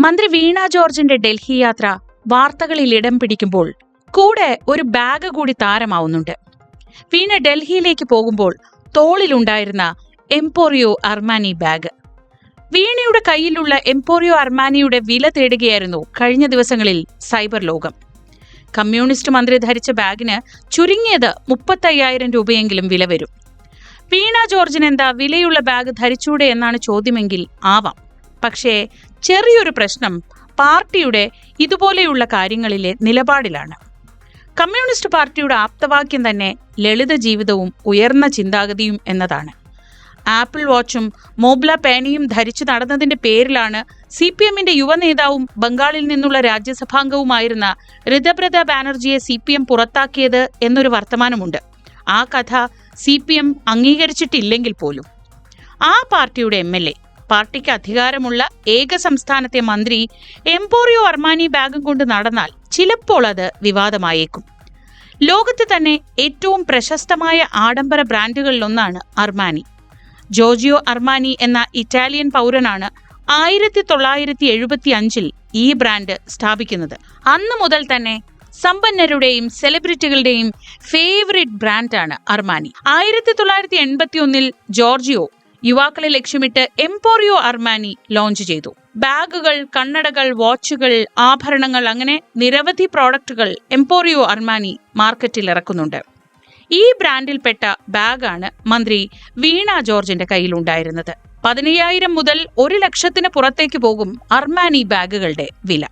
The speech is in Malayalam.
മന്ത്രി വീണ ജോർജിന്റെ ഡൽഹി യാത്ര വാർത്തകളിൽ ഇടം പിടിക്കുമ്പോൾ കൂടെ ഒരു ബാഗ് കൂടി താരമാവുന്നുണ്ട്. വീണ ഡൽഹിയിലേക്ക് പോകുമ്പോൾ തോളിലുണ്ടായിരുന്ന എംപോറിയോ അർമാനി ബാഗ്. വീണയുടെ കയ്യിലുള്ള എംപോറിയോ അർമാനിയുടെ വില തേടുകയായിരുന്നു കഴിഞ്ഞ ദിവസങ്ങളിൽ സൈബർ ലോകം. കമ്മ്യൂണിസ്റ്റ് മന്ത്രി ധരിച്ച ബാഗിന് ചുരുങ്ങിയത് 35,000 രൂപയെങ്കിലും വില വരും. വീണ ജോർജിന് എന്താ വിലയുള്ള ബാഗ് ധരിച്ചൂടെ എന്നാണ് ചോദ്യമെങ്കിൽ ആവാം. പക്ഷേ ചെറിയൊരു പ്രശ്നം പാർട്ടിയുടെ ഇതുപോലെയുള്ള കാര്യങ്ങളിലെ നിലപാടിലാണ്. കമ്മ്യൂണിസ്റ്റ് പാർട്ടിയുടെ ആപ്തവാക്യം തന്നെ ലളിത ജീവിതവും ഉയർന്ന ചിന്താഗതിയും എന്നതാണ്. ആപ്പിൾ വാച്ചും മോബ്ല പേനയും ധരിച്ചു നടന്നതിന്റെ പേരിലാണ് CPMന്റെ യുവനേതാവും ബംഗാളിൽ നിന്നുള്ള രാജ്യസഭാംഗവുമായിരുന്ന ഋതബ്രത ബാനർജിയെ CPM പുറത്താക്കിയത് എന്നൊരു വർത്തമാനമുണ്ട്. ആ കഥ CPM അംഗീകരിച്ചിട്ടില്ലെങ്കിൽ പോലും ആ പാർട്ടിയുടെ MLA, പാർട്ടിക്ക് അധികാരമുള്ള ഏക സംസ്ഥാനത്തെ മന്ത്രി എംപോറിയോ അർമാനി ബാഗും കൊണ്ട് നടന്നാൽ ചിലപ്പോൾ അത് വിവാദമായേക്കും. ലോകത്ത് തന്നെ ഏറ്റവും പ്രശസ്തമായ ആഡംബര ബ്രാൻഡുകളിലൊന്നാണ് അർമാനി. ജോർജിയോ അർമാനി എന്ന ഇറ്റാലിയൻ പൗരനാണ് 1975 ഈ ബ്രാൻഡ് സ്ഥാപിക്കുന്നത്. അന്ന് മുതൽ തന്നെ സമ്പന്നരുടെയും സെലിബ്രിറ്റികളുടെയും ഫേവറിറ്റ് ബ്രാൻഡാണ് അർമാനി. 1981 ജോർജിയോ യുവാക്കളെ ലക്ഷ്യമിട്ട് എംപോറിയോ അർമാനി ലോഞ്ച് ചെയ്തു. ബാഗുകൾ, കണ്ണടകൾ, വാച്ചുകൾ, ആഭരണങ്ങൾ, അങ്ങനെ നിരവധി പ്രോഡക്റ്റുകൾ എംപോറിയോ അർമാനി മാർക്കറ്റിൽ ഇറക്കുന്നുണ്ട്. ഈ ബ്രാൻഡിൽപ്പെട്ട ബാഗാണ് മന്ത്രി വീണ ജോർജിന്റെ കയ്യിലുണ്ടായിരുന്നത്. 15,000 മുതൽ 1 ലക്ഷത്തിന് പുറത്തേക്ക് പോകും അർമാനി ബാഗുകളുടെ വില.